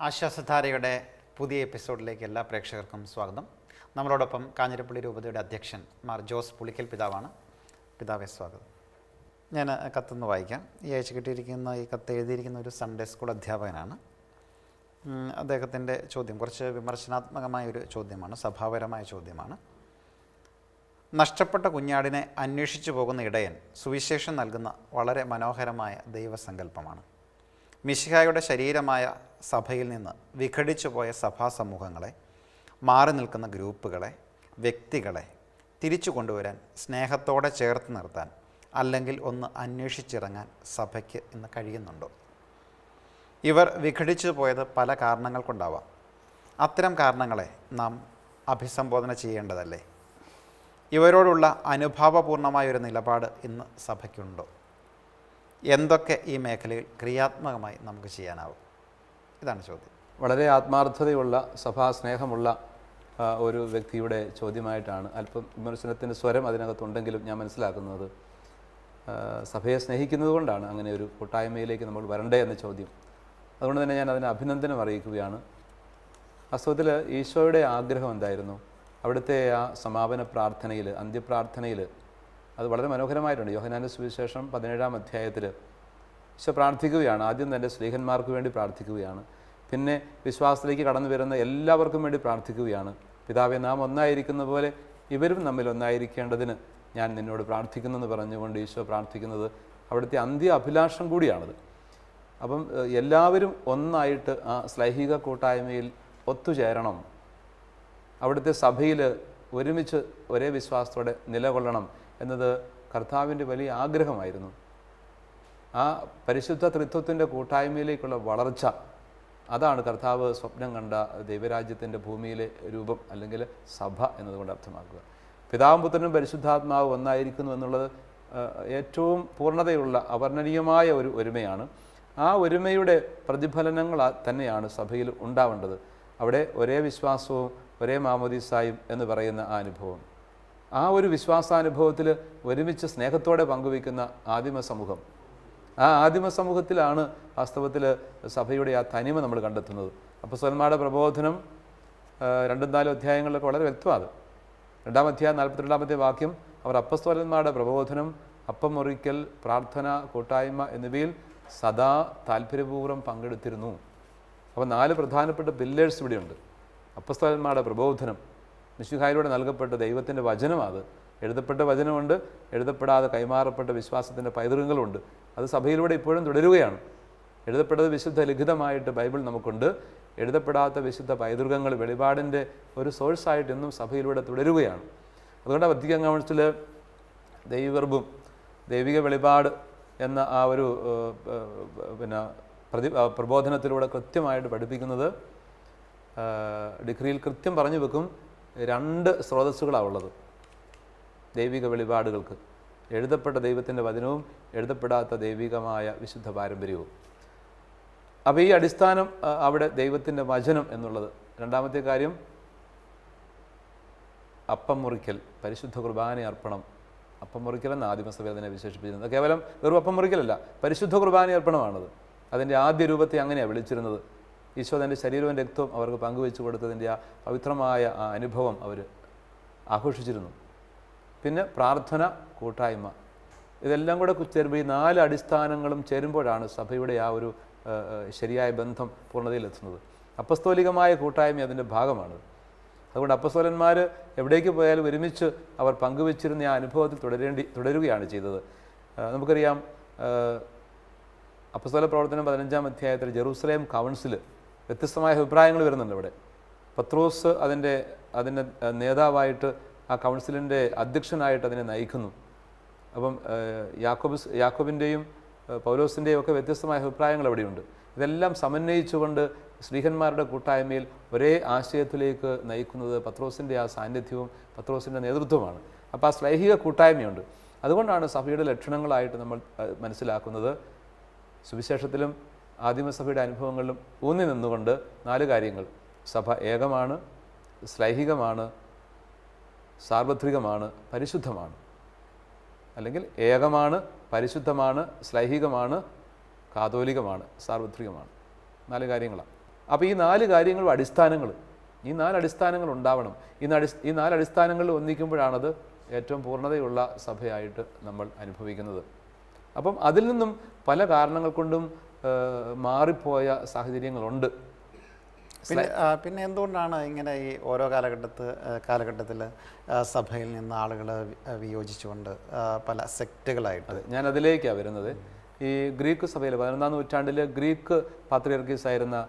ആശ്വാസധാരയുടെ പുതിയ എപ്പിസോഡിലേക്ക് എല്ലാ പ്രേക്ഷകർക്കും സ്വാഗതം. നമ്മളോടൊപ്പം കാഞ്ഞിരപ്പള്ളി രൂപതയുടെ അധ്യക്ഷൻ മാർ ജോസ് പുളിക്കൽ പിതാവാണ്. പിതാവെ സ്വാഗതം. ഞാൻ കത്തൊന്ന് വായിക്കാം. ഈ ആഴ്ച കിട്ടിയിരിക്കുന്ന ഈ കത്ത് എഴുതിയിരിക്കുന്ന ഒരു സൺഡേ സ്കൂൾ അധ്യാപകനാണ്. അദ്ദേഹത്തിൻ്റെ ചോദ്യം കുറച്ച് വിമർശനാത്മകമായൊരു ചോദ്യമാണ്, സഭാപരമായ ചോദ്യമാണ്. നഷ്ടപ്പെട്ട കുഞ്ഞാടിനെ അന്വേഷിച്ചു പോകുന്ന ഇടയൻ സുവിശേഷം നൽകുന്ന വളരെ മനോഹരമായ ദൈവസങ്കല്പമാണ്. മിശിഹായുടെ ശരീരമായ സഭയിൽ നിന്ന് വിഘടിച്ചു പോയ സഭാസമൂഹങ്ങളെ, മാറി നിൽക്കുന്ന ഗ്രൂപ്പുകളെ, വ്യക്തികളെ തിരിച്ചു കൊണ്ടുവരാൻ, സ്നേഹത്തോടെ ചേർത്ത് നിർത്താൻ, അല്ലെങ്കിൽ ഒന്ന് അന്വേഷിച്ചിറങ്ങാൻ സഭയ്ക്ക് ഇന്ന് കഴിയുന്നുണ്ടോ? ഇവർ വിഘടിച്ചു പോയത് പല കാരണങ്ങൾ കൊണ്ടാവാം. അത്തരം കാരണങ്ങളെ നാം അഭിസംബോധന ചെയ്യേണ്ടതല്ലേ? ഇവരോടുള്ള അനുഭാവപൂർണമായൊരു നിലപാട് ഇന്ന് സഭയ്ക്കുണ്ടോ? എന്തൊക്കെ ഈ മേഖലയിൽ ക്രിയാത്മകമായി നമുക്ക് ചെയ്യാനാവും? ഇതാണ് ചോദ്യം. വളരെ ആത്മാർത്ഥതയുള്ള സഭാസ്നേഹമുള്ള ഒരു വ്യക്തിയുടെ ചോദ്യമായിട്ടാണ് അല്പം വിമർശനത്തിൻ്റെ സ്വരം അതിനകത്തുണ്ടെങ്കിലും ഞാൻ മനസ്സിലാക്കുന്നത്. സഭയെ സ്നേഹിക്കുന്നത് കൊണ്ടാണ് അങ്ങനെ ഒരു കൂട്ടായ്മയിലേക്ക് നമ്മൾ വരണ്ടേ എന്ന ചോദ്യം. അതുകൊണ്ട് തന്നെ ഞാൻ അതിന് അഭിനന്ദനം അറിയിക്കുകയാണ്. വാസ്തവത്തിൽ ഈശോയുടെ ആഗ്രഹം എന്തായിരുന്നു? അവിടുത്തെ ആ സമാപന പ്രാർത്ഥനയിൽ, അന്ത്യപ്രാർത്ഥനയിൽ അത് വളരെ മനോഹരമായിട്ടുണ്ട്. യോഹന്നാന്റെ സുവിശേഷം 17-ാം അധ്യായത്തിൽ ഈശോ പ്രാർത്ഥിക്കുകയാണ്. ആദ്യം തൻ്റെ സ്ലീഹന്മാർക്ക് വേണ്ടി പ്രാർത്ഥിക്കുകയാണ്. പിന്നെ വിശ്വാസത്തിലേക്ക് കടന്നു വരുന്ന എല്ലാവർക്കും വേണ്ടി പ്രാർത്ഥിക്കുകയാണ്. പിതാവേ, നാം ഒന്നായിരിക്കുന്ന പോലെ ഇവരും നമ്മിൽ ഒന്നായിരിക്കേണ്ടതിന് ഞാൻ നിന്നോട് പ്രാർത്ഥിക്കുന്നെന്ന് പറഞ്ഞുകൊണ്ട് ഈശോ പ്രാർത്ഥിക്കുന്നത് അവിടുത്തെ അന്ത്യ അഭിലാഷം കൂടിയാണത്. അപ്പം എല്ലാവരും ഒന്നായിട്ട് ആ ശ്ലൈഹിക കൂട്ടായ്മയിൽ ഒത്തുചേരണം, അവിടുത്തെ സഭയിൽ ഒരുമിച്ച് ഒരേ വിശ്വാസത്തോടെ നിലകൊള്ളണം എന്നത് കർത്താവിൻ്റെ വലിയ ആഗ്രഹമായിരുന്നു. ആ പരിശുദ്ധ ത്രിത്വത്തിൻ്റെ കൂട്ടായ്മയിലേക്കുള്ള വളർച്ച, അതാണ് കർത്താവ് സ്വപ്നം കണ്ട ദൈവരാജ്യത്തിൻ്റെ ഭൂമിയിലെ രൂപം, അല്ലെങ്കിൽ സഭ എന്നതുകൊണ്ട് അർത്ഥമാക്കുക. പിതാവും പുത്രനും പരിശുദ്ധാത്മാവ് ഒന്നായിരിക്കുന്നു എന്നുള്ളത് ഏറ്റവും പൂർണ്ണതയുള്ള അവർണ്ണനീയമായ ഒരു ഒരുമയാണ്. ആ ഒരുമയുടെ പ്രതിഫലനങ്ങൾ തന്നെയാണ് സഭയിൽ ഉണ്ടാവേണ്ടത്. അവിടെ ഒരേ വിശ്വാസവും ഒരേ മാമോദീസായും എന്ന് പറയുന്ന ആ അനുഭവം, ആ ഒരു വിശ്വാസാനുഭവത്തിൽ ഒരുമിച്ച് സ്നേഹത്തോടെ പങ്കുവയ്ക്കുന്ന ആദിമ സമൂഹം, ആ ആദിമ സമൂഹത്തിലാണ് വാസ്തവത്തിൽ സഭയുടെ ആ തനിമ നമ്മൾ കണ്ടെത്തുന്നത്. അപ്പോസ്തലന്മാരുടെ പ്രബോധനം 2-4 അധ്യായങ്ങളിലൊക്കെ വളരെ വ്യക്തമാണ്. 2-ാം അധ്യായം 42-ാമത്തെ വാക്യം, അവർ അപ്പോസ്തലന്മാരുടെ പ്രബോധനം, അപ്പം മുറിക്കൽ, പ്രാർത്ഥന, കൂട്ടായ്മ എന്നിവയിൽ സദാ താല്പര്യപൂർവ്വം പങ്കെടുത്തിരുന്നു. അപ്പോൾ 4 പ്രധാനപ്പെട്ട പില്ലേഴ്സ് ഇവിടെയുണ്ട്. അപ്പോസ്തലന്മാരുടെ പ്രബോധനം, മിശിഹായിലൂടെ നൽകപ്പെട്ട ദൈവത്തിൻ്റെ വചനമാണ്. എഴുതപ്പെട്ട വചനമുണ്ട്, എഴുതപ്പെടാതെ കൈമാറപ്പെട്ട വിശ്വാസത്തിൻ്റെ പൈതൃകങ്ങളുണ്ട്. അത് സഭയിലൂടെ ഇപ്പോഴും തുടരുകയാണ്. എഴുതപ്പെട്ടത് വിശുദ്ധ ലിഖിതമായിട്ട് ബൈബിൾ നമുക്കുണ്ട്. എഴുതപ്പെടാത്ത വിശുദ്ധ പൈതൃകങ്ങൾ വെളിപാടിൻ്റെ ഒരു സോഴ്സായിട്ട് ഇന്നും സഭയിലൂടെ തുടരുകയാണ്. അതുകൊണ്ട് വത്തിക്കാൻ കൗൺസിൽ ദൈവഗർഭം, ദൈവിക വെളിപാട് എന്ന ആ ഒരു പ്രബോധനത്തിലൂടെ കൃത്യമായിട്ട് പഠിപ്പിക്കുന്നത്, ഡിഗ്രിയിൽ കൃത്യം പറഞ്ഞു വെക്കും, 2 സ്രോതസ്സുകളാണ് ഉള്ളത് ദൈവിക വെളിപാടുകൾക്ക്: എഴുതപ്പെട്ട ദൈവത്തിൻ്റെ വചനവും എഴുതപ്പെടാത്ത ദൈവികമായ വിശുദ്ധ പാരമ്പര്യവും. അപ്പോൾ ഈ അടിസ്ഥാനം അവിടെ ദൈവത്തിൻ്റെ വചനം എന്നുള്ളത്. 2-ാമത്തെ കാര്യം അപ്പം മുറിക്കൽ, പരിശുദ്ധ കുർബാന അർപ്പണം. അപ്പം മുറിക്കലെന്ന് ആദിമസഭ അതിനെ വിശേഷിപ്പിച്ചിരുന്നത്. കേവലം വെറും അപ്പം മുറിക്കലല്ല, പരിശുദ്ധ കുർബാന അർപ്പണമാണത്. അതിൻ്റെ ആദ്യ രൂപത്തെ അങ്ങനെയാണ് വിളിച്ചിരുന്നത്. ഈശോ തൻ്റെ ശരീരവും രക്തവും അവർക്ക് പങ്കുവെച്ചു കൊടുത്തതിൻ്റെ ആ പവിത്രമായ ആ അനുഭവം അവർ ആഘോഷിച്ചിരുന്നു. പിന്നെ പ്രാർത്ഥന, കൂട്ടായ്മ, ഇതെല്ലാം കൂടെ ചേരുമ്പോൾ ഈ 4 അടിസ്ഥാനങ്ങളും ചേരുമ്പോഴാണ് സഭയുടെ ആ ഒരു ശരിയായ ബന്ധം പൂർണ്ണതയിലെത്തുന്നത്. അപ്പസ്തോലികമായ കൂട്ടായ്മ അതിൻ്റെ ഭാഗമാണ്. അതുകൊണ്ട് അപ്പസ്തോലന്മാർ എവിടേക്ക് പോയാലും ഒരുമിച്ച് അവർ പങ്കുവെച്ചിരുന്ന ആ അനുഭവത്തിൽ തുടരുകയാണ് ചെയ്തത്. നമുക്കറിയാം, അപ്പസ്തോല പ്രവർത്തനം 15-ാം അധ്യായത്തിൽ ജെറൂസലേം കൗൺസിൽ വ്യത്യസ്തമായ അഭിപ്രായങ്ങൾ വരുന്നുണ്ട്. ഇവിടെ പത്രോസ് അതിൻ്റെ നേതാവായിട്ട്, ആ കൗൺസിലിൻ്റെ അധ്യക്ഷനായിട്ട് അതിനെ നയിക്കുന്നു. അപ്പം യാക്കോബിൻ്റെയും പൗലോസിൻ്റെയും ഒക്കെ വ്യത്യസ്തമായ അഭിപ്രായങ്ങൾ അവിടെയുണ്ട്. ഇതെല്ലാം സമന്വയിച്ചുകൊണ്ട് ശ്ലീഹന്മാരുടെ കൂട്ടായ്മയിൽ ഒരേ ആശയത്തിലേക്ക് നയിക്കുന്നത് പത്രോസിൻ്റെ ആ സാന്നിധ്യവും പത്രോസിൻ്റെ നേതൃത്വമാണ്. അപ്പോൾ ആ ശ്ലൈഹിക കൂട്ടായ്മയുണ്ട്. അതുകൊണ്ടാണ് സഭയുടെ ലക്ഷണങ്ങളായിട്ട് നമ്മൾ മനസ്സിലാക്കുന്നത്. സുവിശേഷത്തിലും ആദിമസഭയുടെ അനുഭവങ്ങളിലും ഊന്നി നിന്നുകൊണ്ട് 4 കാര്യങ്ങൾ: സഭ ഏകമാണ്, ശ്ലൈഹികമാണ്, സാർവത്രികമാണ്, പരിശുദ്ധമാണ്. അല്ലെങ്കിൽ ഏകമാണ്, പരിശുദ്ധമാണ്, ശ്ലൈഹികമാണ്, കാതോലികമാണ്, സാർവത്രികമാണ്. 4 കാര്യങ്ങളാണ്. അപ്പോൾ ഈ 4 കാര്യങ്ങളും അടിസ്ഥാനങ്ങൾ, ഈ 4 അടിസ്ഥാനങ്ങൾ ഉണ്ടാവണം. ഈ 4 അടിസ്ഥാനങ്ങളിൽ ഒന്നിക്കുമ്പോഴാണത് ഏറ്റവും പൂർണ്ണതയുള്ള സഭയായിട്ട് നമ്മൾ അനുഭവിക്കുന്നത്. അപ്പം അതിൽ നിന്നും പല കാരണങ്ങൾ കൊണ്ടും മാറിപ്പോയ സാഹചര്യങ്ങളുണ്ട്. പിന്നെ എന്തുകൊണ്ടാണ് ഇങ്ങനെ ഈ ഓരോ കാലഘട്ടത്തിൽ സഭയിൽ നിന്ന് ആളുകൾ വിയോജിച്ചുകൊണ്ട് പല സെക്റ്റുകളായിട്ട്? ഞാൻ അതിലേക്കാണ് വരുന്നത്. ഈ ഗ്രീക്ക് സഭയിൽ 11-ാം നൂറ്റാണ്ടിൽ ഗ്രീക്ക് പാത്രിയർക്കീസ് ആയിരുന്ന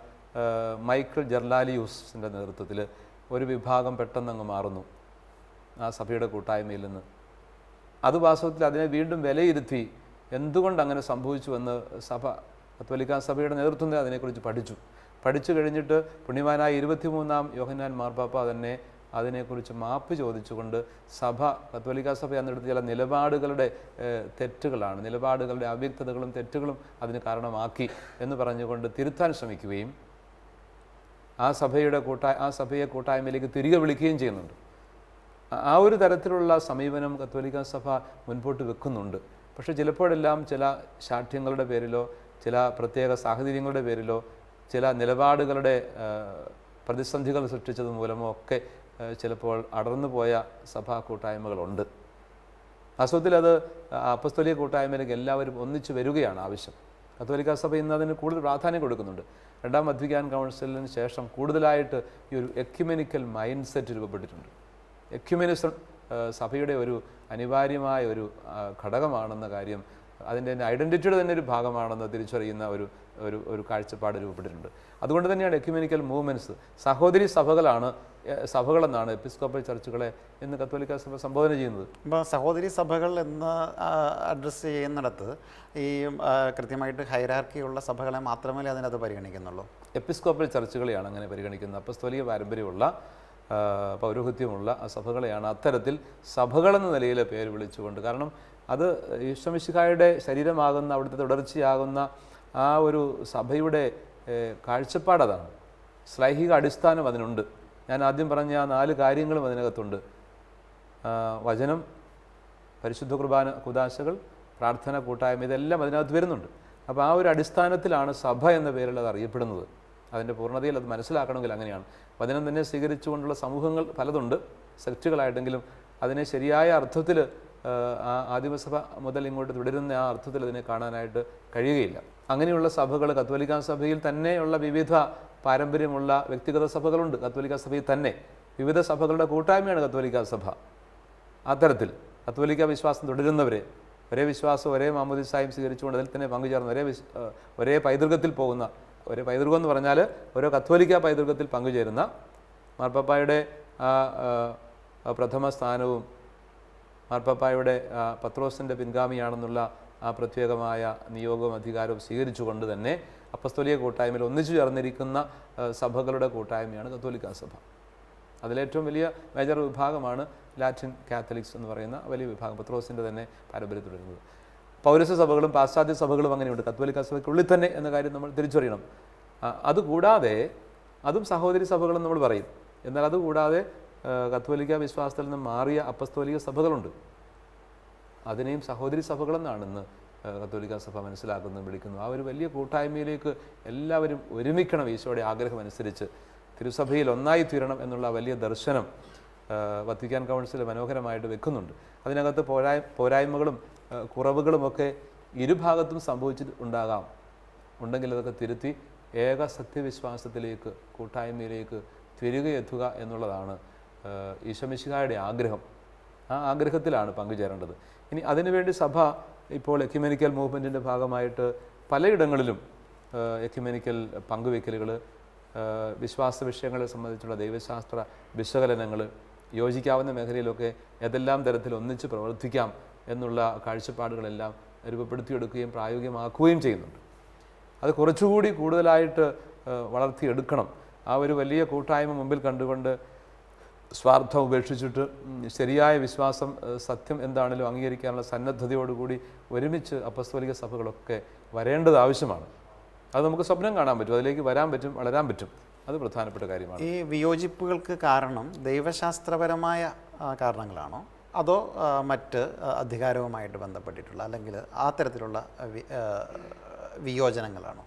മൈക്കിൾ ജെർലാലിയൂസിൻ്റെ നേതൃത്വത്തിൽ ഒരു വിഭാഗം പെട്ടെന്നങ്ങ് മാറുന്നു ആ സഭയുടെ കൂട്ടായ്മയിൽ നിന്ന്. അത് വാസ്തവത്തിൽ അതിനെ വീണ്ടും വിലയിരുത്തി എന്തുകൊണ്ട് അങ്ങനെ സംഭവിച്ചുവെന്ന് കത്തോലിക്കാ സഭയുടെ നേതൃത്വം അതിനെക്കുറിച്ച് പഠിച്ചു കഴിഞ്ഞിട്ട് പുണ്യവാനായ 23-ാം യോഹന്നാൻ മാർപ്പാപ്പ തന്നെ അതിനെക്കുറിച്ച് മാപ്പ് ചോദിച്ചുകൊണ്ട് കത്തോലിക്കാ സഭ അന്നെടുത്ത ചില നിലപാടുകളുടെ തെറ്റുകളാണ്, നിലപാടുകളുടെ അവ്യക്തതകളും തെറ്റുകളും അതിന് കാരണമാക്കി എന്ന് പറഞ്ഞുകൊണ്ട് തിരുത്താൻ ശ്രമിക്കുകയും ആ സഭയെ കൂട്ടായ്മയിലേക്ക് തിരികെ വിളിക്കുകയും ചെയ്യുന്നുണ്ട്. ആ ഒരു തരത്തിലുള്ള സമീപനം കത്തോലിക്കാ സഭ മുൻപോട്ട് വെക്കുന്നുണ്ട്. പക്ഷേ ചിലപ്പോഴെല്ലാം ചില ശാഠ്യങ്ങളുടെ പേരിലോ ചില പ്രത്യേക സാഹചര്യങ്ങളുടെ പേരിലോ ചില നിലപാടുകളുടെ പ്രതിസന്ധികൾ സൃഷ്ടിച്ചത് മൂലമോ ഒക്കെ ചിലപ്പോൾ അടർന്നു പോയ സഭാ കൂട്ടായ്മകളുണ്ട്. വാസ്തവത്തിൽ അത് അപ്പസ്തോലിക കൂട്ടായ്മയിലേക്ക് എല്ലാവരും ഒന്നിച്ചു വരികയാണ് ആവശ്യം. കത്തോലിക്കാ സഭ ഇന്ന് അതിന് കൂടുതൽ പ്രാധാന്യം കൊടുക്കുന്നുണ്ട്. 2-ാം വത്തിക്കാൻ കൗൺസിലിന് ശേഷം കൂടുതലായിട്ട് ഈ ഒരു എക്യുമെനിക്കൽ മൈൻഡ് സെറ്റ് രൂപപ്പെട്ടിട്ടുണ്ട്. എക്യുമെനിസം സഭയുടെ ഒരു അനിവാര്യമായ ഒരു ഘടകമാണെന്ന കാര്യം, അതിൻ്റെ ഐഡൻറ്റിറ്റിയുടെ തന്നെ ഒരു ഭാഗമാണെന്ന് തിരിച്ചറിയുന്ന ഒരു കാഴ്ചപ്പാട് രൂപപ്പെട്ടിട്ടുണ്ട്. അതുകൊണ്ട് തന്നെയാണ് എക്യുമെനിക്കൽ മൂവ്മെൻറ്റ്സ് സഹോദരി സഭകളെന്നാണ് എപ്പിസ്കോപ്പൽ ചർച്ചുകളെ എന്ന് കത്തോലിക്കാ സഭ സംബോധന ചെയ്യുന്നത്. ഇപ്പോൾ സഹോദരി സഭകൾ എന്ന് അഡ്രസ്സ് ചെയ്യുന്നിടത്ത് ഈ കൃത്യമായിട്ട് ഹൈറാർക്കിയുള്ള സഭകളെ മാത്രമേ അതിനകത്ത് പരിഗണിക്കുന്നുള്ളൂ. എപ്പിസ്കോപ്പൽ ചർച്ചുകളെയാണ് അങ്ങനെ പരിഗണിക്കുന്നത്. അപ്പസ്തോലിക പാരമ്പര്യമുള്ള പൗരോഹിത്യമുള്ള സഭകളെയാണ് അത്തരത്തിൽ സഭകളെന്ന നിലയിൽ പേര് വിളിച്ചുകൊണ്ട്. കാരണം അത് ഈശോമിശിഹായുടെ ശരീരമാകുന്ന, അവിടുത്തെ തുടർച്ചയാകുന്ന ആ ഒരു സഭയുടെ കാഴ്ചപ്പാട് അതാണ്. ശ്ലൈഹിക അടിസ്ഥാനം അതിനുണ്ട്. ഞാൻ ആദ്യം പറഞ്ഞ ആ 4 കാര്യങ്ങളും അതിനകത്തുണ്ട്. വചനം, പരിശുദ്ധ കുർബാന, കുദാശകൾ, പ്രാർത്ഥന, കൂട്ടായ്മ, ഇതെല്ലാം അതിനകത്ത് വരുന്നുണ്ട്. അപ്പോൾ ആ ഒരു അടിസ്ഥാനത്തിലാണ് സഭ എന്ന പേരിൽ അത് അറിയപ്പെടുന്നത്. അതിൻ്റെ പൂർണ്ണതയിൽ അത് മനസ്സിലാക്കണമെങ്കിൽ അങ്ങനെയാണ്. വചനം തന്നെ സ്വീകരിച്ചുകൊണ്ടുള്ള സമൂഹങ്ങൾ പലതുണ്ട്, സെക്റ്റുകളായിട്ടെങ്കിലും അതിനെ ശരിയായ അർത്ഥത്തിൽ ആദിമസഭ മുതൽ ഇങ്ങോട്ട് തുടരുന്ന ആ അർത്ഥത്തിൽ അതിനെ കാണാനായിട്ട് കഴിയുകയില്ല. അങ്ങനെയുള്ള സഭകൾ കത്തോലിക്കാ സഭയിൽ തന്നെയുള്ള വിവിധ പാരമ്പര്യമുള്ള വ്യക്തിഗത സഭകളുണ്ട്. കത്തോലിക്കാ സഭയിൽ തന്നെ വിവിധ സഭകളുടെ കൂട്ടായ്മയാണ് കത്തോലിക്കാ സഭ. അത്തരത്തിൽ കത്തോലിക്ക വിശ്വാസം തുടരുന്നവരെ, ഒരേ വിശ്വാസം ഒരേ മാമോദിസായും സ്വീകരിച്ചുകൊണ്ട് അതിൽ തന്നെ പങ്കുചേർന്ന് ഒരേ പൈതൃകത്തിൽ പോകുന്ന, ഒരേ പൈതൃകം എന്ന് പറഞ്ഞാൽ ഓരോ കത്തോലിക്ക പൈതൃകത്തിൽ പങ്കുചേരുന്ന, മാർപ്പാപ്പായുടെ പ്രഥമ സ്ഥാനവും മാർപ്പാപ്പായുടെ പത്രോസിൻ്റെ പിൻഗാമിയാണെന്നുള്ള ആ പ്രത്യേകമായ നിയോഗവും അധികാരവും സ്വീകരിച്ചുകൊണ്ട് തന്നെ അപ്പസ്തോലിക കൂട്ടായ്മയിൽ ഒന്നിച്ചു ചേർന്നിരിക്കുന്ന സഭകളുടെ കൂട്ടായ്മയാണ് കത്തോലിക്കാ സഭ. അതിലേറ്റവും വലിയ മേജർ വിഭാഗമാണ് ലാറ്റിൻ കാത്തലിക്സ് എന്ന് പറയുന്ന വലിയ വിഭാഗം, പത്രോസിൻ്റെ തന്നെ പാരമ്പര്യം തുടരുന്നത്. പൗരസ്യ സഭകളും പാശ്ചാത്യ സഭകളും അങ്ങനെയുണ്ട്, കത്തോലിക്കാ സഭയ്ക്കുള്ളിൽ തന്നെ എന്ന കാര്യം നമ്മൾ തിരിച്ചറിയണം. അതുകൂടാതെ അതും സഹോദരി സഭകളെന്ന് നമ്മൾ പറയും. എന്നാൽ അതുകൂടാതെ കത്തോലിക്ക വിശ്വാസത്തിൽ നിന്ന് മാറിയ അപ്പസ്തോലിക സഭകളുണ്ട്. അതിനെയും സഹോദരി സഭകളെന്നാണ് ഇന്ന് കത്തോലിക്കാ സഭ മനസ്സിലാക്കുന്നത്, വിളിക്കുന്നു. ആ ഒരു വലിയ കൂട്ടായ്മയിലേക്ക് എല്ലാവരും ഒരുമിക്കണം ഈശോയുടെ ആഗ്രഹം അനുസരിച്ച്, തിരുസഭയിൽ ഒന്നായി തീരണം എന്നുള്ള വലിയ ദർശനം വത്തിക്കാൻ കൗൺസിൽ മനോഹരമായിട്ട് വെക്കുന്നുണ്ട്. അതിനകത്ത് പോരായ്മകളും കുറവുകളുമൊക്കെ ഇരുഭാഗത്തും സംഭവിച്ചിട്ടുണ്ടാകാം. ഉണ്ടെങ്കിൽ അതൊക്കെ തിരുത്തി ഏക സത്യവിശ്വാസത്തിലേക്ക്, കൂട്ടായ്മയിലേക്ക് തിരികെ എത്തുക എന്നുള്ളതാണ് ഈശോമിശിഹായുടെ ആഗ്രഹം. ആ ആഗ്രഹത്തിലാണ് പങ്കുചേരേണ്ടത്. ഇനി അതിനുവേണ്ടി സഭ ഇപ്പോൾ എക്യുമെനിക്കൽ മൂവ്മെൻറ്റിൻ്റെ ഭാഗമായിട്ട് പലയിടങ്ങളിലും എക്യുമെനിക്കൽ പങ്കുവെക്കലുകൾ, വിശ്വാസ വിഷയങ്ങളെ സംബന്ധിച്ചുള്ള ദൈവശാസ്ത്ര വിശകലനങ്ങൾ, യോജിക്കാവുന്ന മേഖലയിലൊക്കെ ഏതെല്ലാം തരത്തിൽ ഒന്നിച്ച് പ്രവർത്തിക്കാം എന്നുള്ള കാഴ്ചപ്പാടുകളെല്ലാം രൂപപ്പെടുത്തിയെടുക്കുകയും പ്രായോഗികമാക്കുകയും ചെയ്യുന്നുണ്ട്. അത് കുറച്ചുകൂടി കൂടുതലായിട്ട് വളർത്തിയെടുക്കണം. ആ ഒരു വലിയ കൂട്ടായ്മ മുമ്പിൽ കണ്ടുകൊണ്ട് സ്വാർത്ഥം ഉപേക്ഷിച്ചിട്ട് ശരിയായ വിശ്വാസം, സത്യം എന്താണെങ്കിലും അംഗീകരിക്കാനുള്ള സന്നദ്ധതയോടുകൂടി ഒരുമിച്ച് അപ്പസ്തോലിക സഭകളൊക്കെ വരേണ്ടത് ആവശ്യമാണ്. അത് നമുക്ക് സ്വപ്നം കാണാൻ പറ്റും, അതിലേക്ക് വരാൻ പറ്റും, വളരാൻ പറ്റും. അത് പ്രധാനപ്പെട്ട കാര്യമാണ്. ഈ വിയോജിപ്പുകൾക്ക് കാരണം ദൈവശാസ്ത്രപരമായ കാരണങ്ങളാണോ അതോ മറ്റ് അധികാരവുമായിട്ട് ബന്ധപ്പെട്ടിട്ടുള്ള അല്ലെങ്കിൽ ആ തരത്തിലുള്ള വിയോജനങ്ങളാണോ?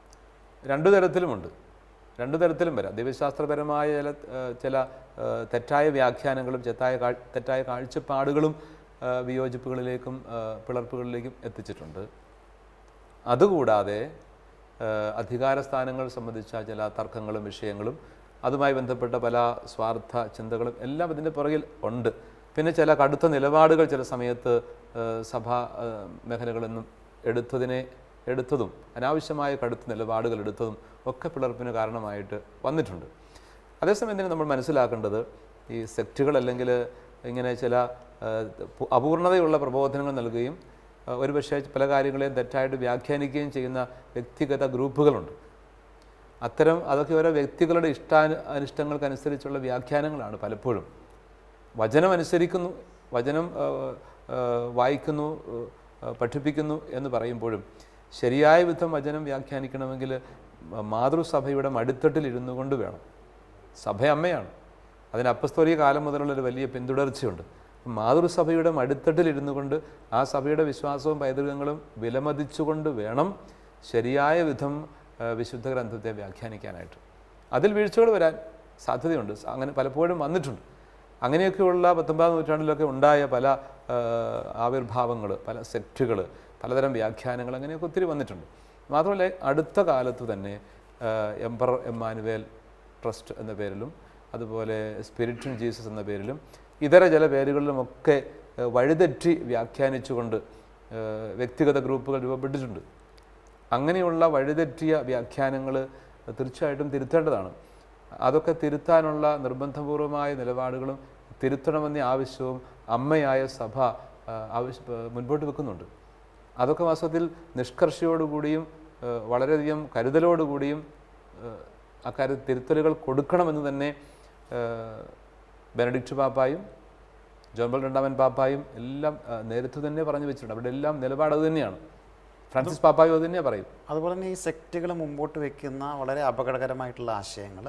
2 തരത്തിലുമുണ്ട്. രണ്ടു തരത്തിലും വരാം. ദൈവശാസ്ത്രപരമായ ചില തെറ്റായ വ്യാഖ്യാനങ്ങളും തെറ്റായ കാഴ്ചപ്പാടുകളും വിയോജിപ്പുകളിലേക്കും പിളർപ്പുകളിലേക്കും എത്തിച്ചിട്ടുണ്ട്. അതുകൂടാതെ അധികാര സ്ഥാനങ്ങൾ സംബന്ധിച്ച ചില തർക്കങ്ങളും വിഷയങ്ങളും അതുമായി ബന്ധപ്പെട്ട പല സ്വാർത്ഥ ചിന്തകളും എല്ലാം ഇതിൻ്റെ പുറകിൽ ഉണ്ട്. പിന്നെ ചില കടുത്ത നിലപാടുകൾ ചില സമയത്ത് സഭാ മേഖലകളിൽ നിന്നും എടുത്തതും അനാവശ്യമായ കടുത്ത നിലപാടുകൾ എടുത്തതും ഒക്കെ പിളർപ്പിന് കാരണമായിട്ട് വന്നിട്ടുണ്ട്. അതേസമയം തന്നെ നമ്മൾ മനസ്സിലാക്കേണ്ടത് ഈ സെക്റ്റുകൾ അല്ലെങ്കിൽ ഇങ്ങനെ ചില അപൂർണതയുള്ള പ്രബോധനങ്ങൾ നൽകുകയും ഒരുപക്ഷെ പല കാര്യങ്ങളെയും തെറ്റായിട്ട് വ്യാഖ്യാനിക്കുകയും ചെയ്യുന്ന വ്യക്തിഗത ഗ്രൂപ്പുകളുണ്ട്. അതൊക്കെ ഓരോ വ്യക്തികളുടെ അനിഷ്ടങ്ങൾക്കനുസരിച്ചുള്ള വ്യാഖ്യാനങ്ങളാണ്. പലപ്പോഴും വചനം അനുസരിക്കുന്നു, വചനം വായിക്കുന്നു, പഠിപ്പിക്കുന്നു എന്ന് പറയുമ്പോഴും ശരിയായ വിധം വചനം വ്യാഖ്യാനിക്കണമെങ്കിൽ മാതൃസഭയുടെ മടിത്തട്ടിൽ ഇരുന്നു കൊണ്ട് വേണം. സഭ അമ്മയാണ്, അതിന് അപ്പസ്തോലിക കാലം മുതലുള്ളൊരു വലിയ പിന്തുടർച്ചയുണ്ട്. മാതൃസഭയുടെ മടിത്തട്ടിൽ ഇരുന്നു കൊണ്ട് ആ സഭയുടെ വിശ്വാസവും പൈതൃകങ്ങളും വിലമതിച്ചുകൊണ്ട് വേണം ശരിയായ വിധം വിശുദ്ധ ഗ്രന്ഥത്തെ വ്യാഖ്യാനിക്കാനായിട്ട്. അതിൽ വീഴ്ചകൾ വരാൻ സാധ്യതയുണ്ട്, അങ്ങനെ പലപ്പോഴും വന്നിട്ടുണ്ട്. അങ്ങനെയൊക്കെയുള്ള 19-ാം നൂറ്റാണ്ടിലൊക്കെ ഉണ്ടായ പല ആവിർഭാവങ്ങൾ, പല സെക്റ്റുകൾ, പലതരം വ്യാഖ്യാനങ്ങൾ അങ്ങനെയൊക്കെ ഒത്തിരി വന്നിട്ടുണ്ട്. മാത്രമല്ല അടുത്ത കാലത്ത് തന്നെ എംപറർ എമ്മാനുവേൽ ട്രസ്റ്റ് എന്ന പേരിലും അതുപോലെ സ്പിരിറ്റ് ഇൻ ജീസസ് എന്ന പേരിലും ഇതര ചില പേരുകളിലുമൊക്കെ വഴിതെറ്റി വ്യാഖ്യാനിച്ചുകൊണ്ട് വ്യക്തിഗത ഗ്രൂപ്പുകൾ രൂപപ്പെട്ടിട്ടുണ്ട്. അങ്ങനെയുള്ള വഴിതെറ്റിയ വ്യാഖ്യാനങ്ങൾ തീർച്ചയായിട്ടും തിരുത്തേണ്ടതാണ്. അതൊക്കെ തിരുത്താനുള്ള നിർബന്ധപൂർവമായ നിലപാടുകളും തിരുത്തണമെന്ന ആവശ്യവും അമ്മയായ സഭ മുൻപോട്ട് വെക്കുന്നുണ്ട്. അതൊക്കെ വാസ്തവത്തിൽ നിഷ്കർഷയോടുകൂടിയും വളരെയധികം കരുതലോടുകൂടിയും അക്കാര്യത്തിൽ തിരുത്തലുകൾ കൊടുക്കണമെന്ന് തന്നെ ബെനഡിക്റ്റ് പാപ്പായും ജോൺ പോൾ രണ്ടാമൻ പാപ്പായും എല്ലാം നേരത്തെ തന്നെ പറഞ്ഞു വെച്ചിട്ടുണ്ട്. അവിടെ എല്ലാം നിലപാട് അത് തന്നെയാണ്. ഫ്രാൻസിസ് പാപ്പായും അത് തന്നെയാണ് പറയും. അതുപോലെ തന്നെ ഈ സെക്റ്റുകൾ മുമ്പോട്ട് വയ്ക്കുന്ന വളരെ അപകടകരമായിട്ടുള്ള ആശയങ്ങൾ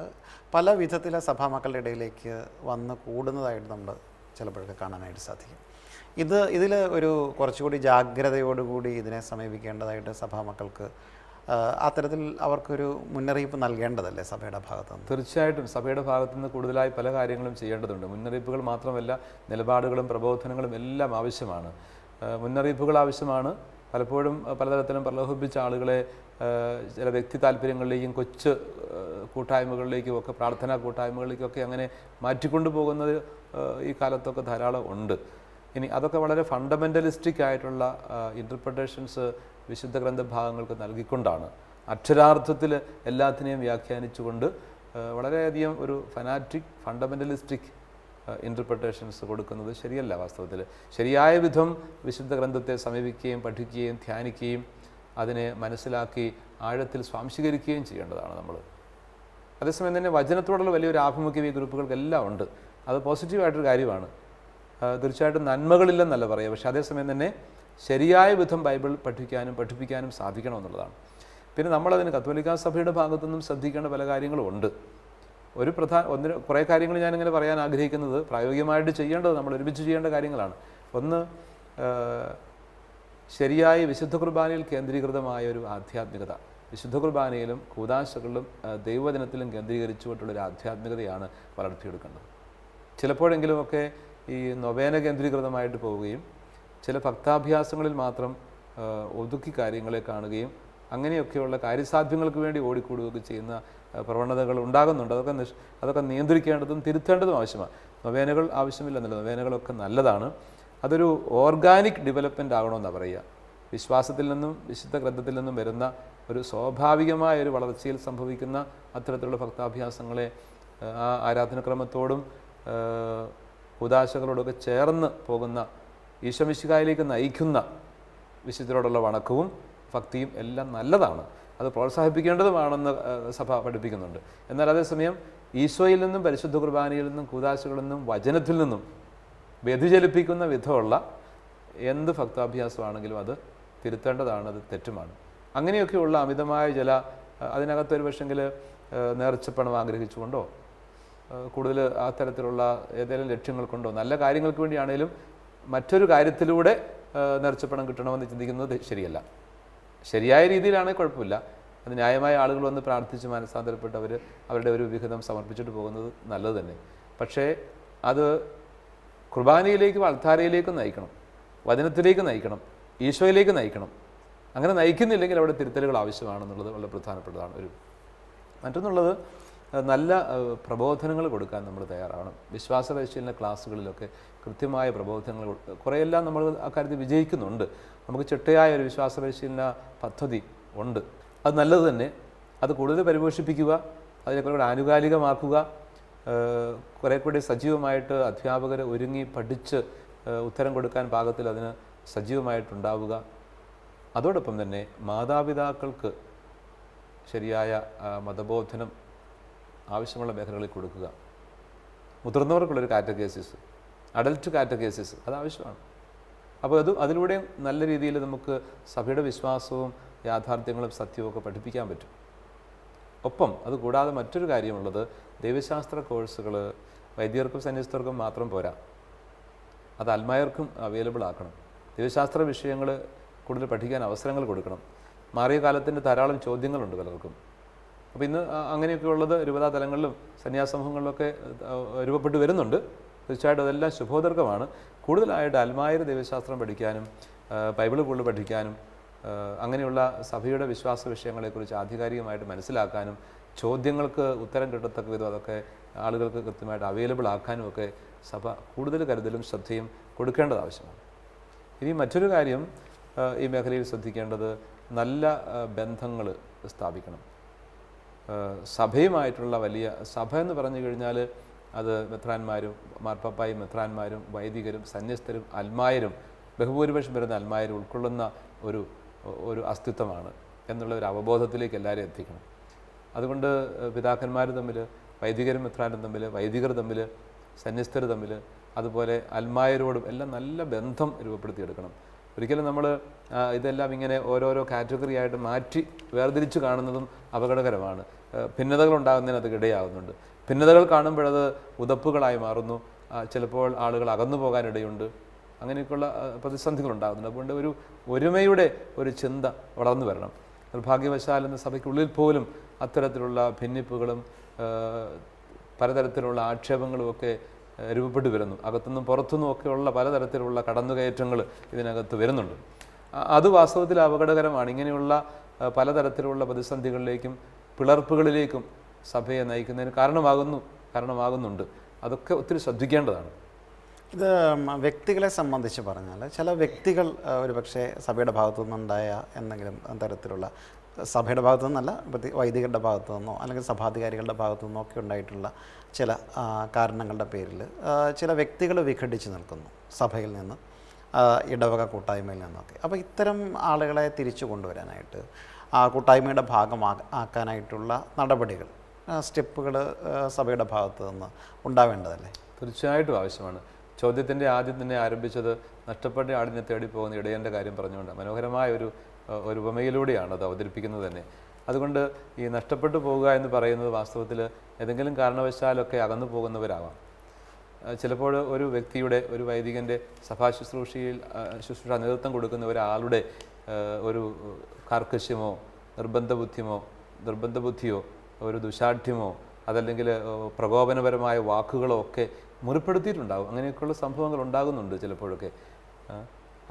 പല വിധത്തിലെ സഭാമക്കളുടെ ഇടയിലേക്ക് വന്ന് കൂടുന്നതായിട്ട് നമ്മൾ ചിലപ്പോഴൊക്കെ കാണാനായിട്ട് സാധിക്കും. ഇതിൽ ഒരു കുറച്ചുകൂടി ജാഗ്രതയോടുകൂടി ഇതിനെ സമീപിക്കേണ്ടതായിട്ട് സഭാമക്കൾക്ക് അത്തരത്തിൽ അവർക്കൊരു മുന്നറിയിപ്പ് നൽകേണ്ടതല്ലേ സഭയുടെ ഭാഗത്തു നിന്ന്? തീർച്ചയായിട്ടും സഭയുടെ ഭാഗത്തു നിന്ന് കൂടുതലായി പല കാര്യങ്ങളും ചെയ്യേണ്ടതുണ്ട്. മുന്നറിയിപ്പുകൾ മാത്രമല്ല, നിലപാടുകളും പ്രബോധനങ്ങളും എല്ലാം ആവശ്യമാണ്. മുന്നറിയിപ്പുകൾ ആവശ്യമാണ്. പലപ്പോഴും പലതരത്തിലും പ്രലോഭിപ്പിച്ച ആളുകളെ ചില വ്യക്തി താല്പര്യങ്ങളിലേക്കും കൊച്ചു കൂട്ടായ്മകളിലേക്കും ഒക്കെ, പ്രാർത്ഥനാ കൂട്ടായ്മകളിലേക്കും ഒക്കെ അങ്ങനെ മാറ്റിക്കൊണ്ടു പോകുന്നത് ഈ കാലത്തൊക്കെ ധാരാളം ഉണ്ട്. ഇനി അതൊക്കെ വളരെ ഫണ്ടമെൻ്റലിസ്റ്റിക് ആയിട്ടുള്ള ഇൻ്റർപ്രിട്ടേഷൻസ് വിശുദ്ധ ഗ്രന്ഥഭാഗങ്ങൾക്ക് നൽകിക്കൊണ്ടാണ് അക്ഷരാർത്ഥത്തിൽ എല്ലാത്തിനെയും വ്യാഖ്യാനിച്ചുകൊണ്ട് വളരെയധികം ഒരു ഫനാറ്റിക് ഫണ്ടമെൻ്റലിസ്റ്റിക് ഇൻ്റർപ്രിട്ടേഷൻസ് കൊടുക്കുന്നത് ശരിയല്ല. വാസ്തവത്തിൽ ശരിയായ വിധം വിശുദ്ധ ഗ്രന്ഥത്തെ സമീപിക്കുകയും പഠിക്കുകയും ധ്യാനിക്കുകയും അതിനെ മനസ്സിലാക്കി ആഴത്തിൽ സ്വാംശീകരിക്കുകയും ചെയ്യേണ്ടതാണ് നമ്മൾ. അതേസമയം തന്നെ വചനത്തോടുള്ള വലിയൊരു ആഭിമുഖ്യം ഈ ഗ്രൂപ്പുകൾക്കെല്ലാം ഉണ്ട്. അത് പോസിറ്റീവായിട്ടൊരു കാര്യമാണ്. തീർച്ചയായിട്ടും നന്മകളില്ലെന്നല്ല പറയുക, പക്ഷേ അതേസമയം തന്നെ ശരിയായ വിധം ബൈബിൾ പഠിപ്പിക്കാനും സാധിക്കണമെന്നുള്ളതാണ്. പിന്നെ നമ്മളതിന് കത്തോലിക്കാ സഭയുടെ ഭാഗത്തുനിന്നും ശ്രദ്ധിക്കേണ്ട പല കാര്യങ്ങളും ഉണ്ട്. കുറേ കാര്യങ്ങൾ ഞാനിങ്ങനെ പറയാൻ ആഗ്രഹിക്കുന്നത് പ്രായോഗികമായിട്ട് ചെയ്യേണ്ടത് നമ്മൾ ഒരുമിച്ച് ചെയ്യേണ്ട കാര്യങ്ങളാണ്. ഒന്ന്, ശരിയായ വിശുദ്ധ കുർബാനയിൽ കേന്ദ്രീകൃതമായ ഒരു ആധ്യാത്മികത, വിശുദ്ധ കുർബാനയിലും കൂദാശകളിലും ദൈവവചനത്തിലും കേന്ദ്രീകരിച്ചുകൊണ്ടുള്ളൊരു ആധ്യാത്മികതയാണ് വളർത്തിയെടുക്കേണ്ടത്. ചിലപ്പോഴെങ്കിലുമൊക്കെ ഈ നൊവേന കേന്ദ്രീകൃതമായിട്ട് പോവുകയും ചില ഭക്താഭ്യാസങ്ങളിൽ മാത്രം ഒതുക്കി കാര്യങ്ങളെ കാണുകയും അങ്ങനെയൊക്കെയുള്ള കാര്യസാധ്യങ്ങൾക്ക് വേണ്ടി ഓടിക്കൂടുകയൊക്കെ ചെയ്യുന്ന പ്രവണതകൾ ഉണ്ടാകുന്നുണ്ട്. അതൊക്കെ നിയന്ത്രിക്കേണ്ടതും തിരുത്തേണ്ടതും ആവശ്യമാണ്. നൊവേനകൾ ആവശ്യമില്ലെന്നല്ല, നൊവേനകളൊക്കെ നല്ലതാണ്. അതൊരു ഓർഗാനിക് ഡെവലപ്മെൻ്റ് ആകണമെന്നാണ് പറയുക. വിശ്വാസത്തിൽ നിന്നും വിശുദ്ധ ഗ്രന്ഥത്തിൽ നിന്നും വരുന്ന ഒരു സ്വാഭാവികമായ ഒരു വളർച്ചയിൽ സംഭവിക്കുന്ന അത്തരത്തിലുള്ള ഭക്താഭ്യാസങ്ങളെ ആ ആരാധനക്രമത്തോടും ഉദാശകളോടൊക്കെ ചേർന്ന് പോകുന്ന ഈശോമിശിഹായിലേക്ക് നയിക്കുന്ന വിശുദ്ധരോടുള്ള വണക്കവും ഭക്തിയും എല്ലാം നല്ലതാണ്. അത് പ്രോത്സാഹിപ്പിക്കേണ്ടതുമാണെന്ന് സഭ പഠിപ്പിക്കുന്നുണ്ട്. എന്നാൽ അതേസമയം ഈശോയിൽ നിന്നും പരിശുദ്ധ കുർബാനയിൽ നിന്നും കൂദാശകളിൽ നിന്നും വചനത്തിൽ നിന്നും വ്യതിചലിപ്പിക്കുന്ന വിധമുള്ള എന്ത് ഭക്താഭ്യാസമാണെങ്കിലും അത് തിരുത്തേണ്ടതാണ്, അത് തെറ്റുമാണ്. അങ്ങനെയൊക്കെയുള്ള അമിതമായ അതിനകത്തൊരു പക്ഷെങ്കിൽ നേർച്ചപ്പണം ആഗ്രഹിച്ചുകൊണ്ടോ കൂടുതൽ ആ തരത്തിലുള്ള ഏതെങ്കിലും ലക്ഷ്യങ്ങൾ കൊണ്ടോ നല്ല കാര്യങ്ങൾക്ക് വേണ്ടിയാണേലും മറ്റൊരു കാര്യത്തിലൂടെ നേർച്ചപ്പണം കിട്ടണമെന്ന് ചിന്തിക്കുന്നത് ശരിയല്ല. ശരിയായ രീതിയിലാണെങ്കിൽ കുഴപ്പമില്ല. അത് ന്യായമായ ആളുകൾ വന്ന് പ്രാർത്ഥിച്ച് മനസ്സാന്തരപ്പെട്ട് അവരുടെ ഒരു വിഹിതം സമർപ്പിച്ചിട്ട് പോകുന്നത് നല്ലത് തന്നെ. പക്ഷേ അത് കുർബാനയിലേക്കും അൾത്താരയിലേക്കും നയിക്കണം, വചനത്തിലേക്ക് നയിക്കണം, ഈശോയിലേക്ക് നയിക്കണം. അങ്ങനെ നയിക്കുന്നില്ലെങ്കിൽ അവിടെ തിരുത്തലുകൾ ആവശ്യമാണെന്നുള്ളത് വളരെ പ്രധാനപ്പെട്ടതാണ്. മറ്റൊന്നുള്ളത്, നല്ല പ്രബോധനങ്ങൾ കൊടുക്കാൻ നമ്മൾ തയ്യാറാവണം. വിശ്വാസ പരിശീലന ക്ലാസ്സുകളിലൊക്കെ കൃത്യമായ പ്രബോധനങ്ങൾ കുറേയെല്ലാം നമ്മൾ അക്കാര്യത്തിൽ വിജയിക്കുന്നുണ്ട്. നമുക്ക് ചിട്ടയായ ഒരു വിശ്വാസ പരിശീലന പദ്ധതി ഉണ്ട്, അത് നല്ലത് തന്നെ. അത് കൂടുതൽ പരിപോഷിപ്പിക്കുക, അതിനെ കുറേ കൂടെ ആനുകാലികമാക്കുക, കുറേ കൂടി സജീവമായിട്ട് അധ്യാപകർ ഒരുങ്ങി പഠിച്ച് ഉത്തരം കൊടുക്കാൻ പാകത്തിൽ അതിന് സജീവമായിട്ടുണ്ടാവുക. അതോടൊപ്പം തന്നെ മാതാപിതാക്കൾക്ക് ശരിയായ മതബോധനം ആവശ്യമുള്ള മേഖലകളിൽ കൊടുക്കുക. മുതിർന്നവർക്കുള്ളൊരു കാറ്റഗേസിസ്, അഡൽട്ട് കാറ്റഗേസിസ് അത് ആവശ്യമാണ്. അപ്പോൾ അതിലൂടെ നല്ല രീതിയിൽ നമുക്ക് സഭയുടെ വിശ്വാസവും യാഥാർത്ഥ്യങ്ങളും സത്യവും ഒക്കെ പഠിപ്പിക്കാൻ പറ്റും. ഒപ്പം അതുകൂടാതെ മറ്റൊരു കാര്യമുള്ളത്, ദൈവശാസ്ത്ര കോഴ്സുകൾ വൈദികർക്കും സന്യസ്തർക്കും മാത്രം പോരാ, അത് അൽമായർക്കും അവൈലബിൾ ആക്കണം. ദൈവശാസ്ത്ര വിഷയങ്ങൾ കൂടുതൽ പഠിക്കാൻ അവസരങ്ങൾ കൊടുക്കണം. മാറിയ കാലത്തിൻ്റെ ധാരാളം ചോദ്യങ്ങളുണ്ട് പലർക്കും. അപ്പോൾ ഇന്ന് അങ്ങനെയൊക്കെ ഉള്ളത് രൂപതാ തലങ്ങളിലും സന്യാസമൂഹങ്ങളിലൊക്കെ രൂപപ്പെട്ട് വരുന്നുണ്ട്. തീർച്ചയായിട്ടും അതെല്ലാം ശുഭോദർക്കമാണ്. കൂടുതലായിട്ട് അൽമായർ ദൈവശാസ്ത്രം പഠിക്കാനും ബൈബിൾ കൂടുതൽ പഠിക്കാനും അങ്ങനെയുള്ള സഭയുടെ വിശ്വാസ വിഷയങ്ങളെക്കുറിച്ച് ആധികാരികമായിട്ട് മനസ്സിലാക്കാനും ചോദ്യങ്ങൾക്ക് ഉത്തരം കിട്ടത്തക്ക വിധം അതൊക്കെ ആളുകൾക്ക് കൃത്യമായിട്ട് അവൈലബിൾ ആക്കാനും ഒക്കെ സഭ കൂടുതൽ കരുതലും ശ്രദ്ധയും കൊടുക്കേണ്ടത് ആവശ്യമാണ്. ഇനി മറ്റൊരു കാര്യം ഈ മേഖലയിൽ ശ്രദ്ധിക്കേണ്ടത്, നല്ല ബന്ധങ്ങൾ സ്ഥാപിക്കണം. സഭയുമായിട്ടുള്ള സഭ എന്ന് പറഞ്ഞു കഴിഞ്ഞാൽ അത് മെത്രാന്മാരും മാർപ്പാപ്പായും മെത്രാന്മാരും വൈദികരും സന്യസ്തരും അൽമായരും ബഹുഭൂരിപക്ഷം വരുന്ന അൽമായരും ഉൾക്കൊള്ളുന്ന ഒരു അസ്തിത്വമാണ് എന്നുള്ള ഒരു അവബോധത്തിലേക്ക് എല്ലാവരും എത്തിക്കണം. അതുകൊണ്ട് പിതാക്കന്മാർ തമ്മിൽ, വൈദികരും മെത്രാനും തമ്മിൽ, വൈദികർ തമ്മിൽ, സന്യസ്തർ തമ്മിൽ, അതുപോലെ അൽമായരോടും എല്ലാം നല്ല ബന്ധം രൂപപ്പെടുത്തിയെടുക്കണം. ഒരിക്കലും നമ്മൾ ഇതെല്ലാം ഇങ്ങനെ ഓരോരോ കാറ്റഗറി ആയിട്ട് മാറ്റി വേർതിരിച്ച് കാണുന്നതും അപകടകരമാണ്. ഭിന്നതകൾ ഉണ്ടാകുന്നതിന് അത് ഇടയാകുന്നുണ്ട്. ഭിന്നതകൾ കാണുമ്പോഴത് ഉതപ്പുകളായി മാറുന്നു. ചിലപ്പോൾ ആളുകൾ അകന്നു പോകാനിടയുണ്ട്. അങ്ങനെയൊക്കെയുള്ള പ്രതിസന്ധികൾ ഉണ്ടാകുന്നുണ്ട്. അതുകൊണ്ട് ഒരുമയുടെ ഒരു ചിന്ത വളർന്നു വരണം. നിർഭാഗ്യവശാൽ എന്ന സഭയ്ക്കുള്ളിൽ പോലും അത്തരത്തിലുള്ള ഭിന്നിപ്പുകളും പലതരത്തിലുള്ള ആക്ഷേപങ്ങളുമൊക്കെ രൂപപ്പെട്ടു വരുന്നു. അകത്തുനിന്നും പുറത്തുനിന്നും ഒക്കെയുള്ള പലതരത്തിലുള്ള കടന്നുകയറ്റങ്ങൾ ഇതിനകത്ത് വരുന്നുണ്ട്. അത് വാസ്തവത്തിൽ അപകടകരമാണ്. ഇങ്ങനെയുള്ള പലതരത്തിലുള്ള പ്രതിസന്ധികളിലേക്കും പിളർപ്പുകളിലേക്കും സഭയെ നയിക്കുന്നതിന് കാരണമാകുന്നുണ്ട്. അതൊക്കെ ഒത്തിരി ശ്രദ്ധിക്കേണ്ടതാണ്. ഇത് വ്യക്തികളെ സംബന്ധിച്ച് പറഞ്ഞാൽ, ചില വ്യക്തികൾ ഒരുപക്ഷെ സഭയുടെ ഭാഗത്തു നിന്നുണ്ടായ എന്തെങ്കിലും തരത്തിലുള്ള, സഭയുടെ ഭാഗത്തു നിന്നല്ല, വൈദികരുടെ ഭാഗത്തു നിന്നോ അല്ലെങ്കിൽ സഭാധികാരികളുടെ ഭാഗത്തു നിന്നോ ഒക്കെ ഉണ്ടായിട്ടുള്ള ചില കാരണങ്ങളുടെ പേരിൽ ചില വ്യക്തികൾ വിഘടിച്ച് നിൽക്കുന്നു സഭയിൽ നിന്ന്, ഇടവക കൂട്ടായ്മയിൽ നിന്നൊക്കെ. അപ്പോൾ ഇത്തരം ആളുകളെ തിരിച്ചു കൊണ്ടുവരാനായിട്ട്, ആ കൂട്ടായ്മയുടെ ഭാഗമാക്കാനായിട്ടുള്ള നടപടികൾ, സ്റ്റെപ്പുകൾ സഭയുടെ ഭാഗത്തു നിന്ന് ഉണ്ടാവേണ്ടതല്ലേ? തീർച്ചയായിട്ടും ആവശ്യമാണ്. ചോദ്യത്തിൻ്റെ ആദ്യം തന്നെ ആരംഭിച്ചത് നഷ്ടപ്പെട്ട ആടിനെ തേടി പോകുന്ന ഇടയൻ്റെ കാര്യം പറഞ്ഞുകൊണ്ട് മനോഹരമായ ഒരു ഉപമയിലൂടെയാണ് അത് അവതരിപ്പിക്കുന്നത് തന്നെ. അതുകൊണ്ട് ഈ നഷ്ടപ്പെട്ടു പോവുക എന്ന് പറയുന്നത് വാസ്തവത്തിൽ ഏതെങ്കിലും കാരണവശാലൊക്കെ അകന്നു പോകുന്നവരാവാം. ചിലപ്പോൾ ഒരു വ്യക്തിയുടെ, ഒരു വൈദികൻ്റെ ശുശ്രൂഷ നേതൃത്വം കൊടുക്കുന്ന ഒരാളുടെ ഒരു കാർക്കശ്യമോ നിർബന്ധ ബുദ്ധിയോ ഒരു ദുശാഠ്യമോ അതല്ലെങ്കിൽ പ്രകോപനപരമായ വാക്കുകളോ ഒക്കെ മുറിപ്പെടുത്തിയിട്ടുണ്ടാകും. അങ്ങനെയൊക്കെയുള്ള സംഭവങ്ങൾ ഉണ്ടാകുന്നുണ്ട് ചിലപ്പോഴൊക്കെ.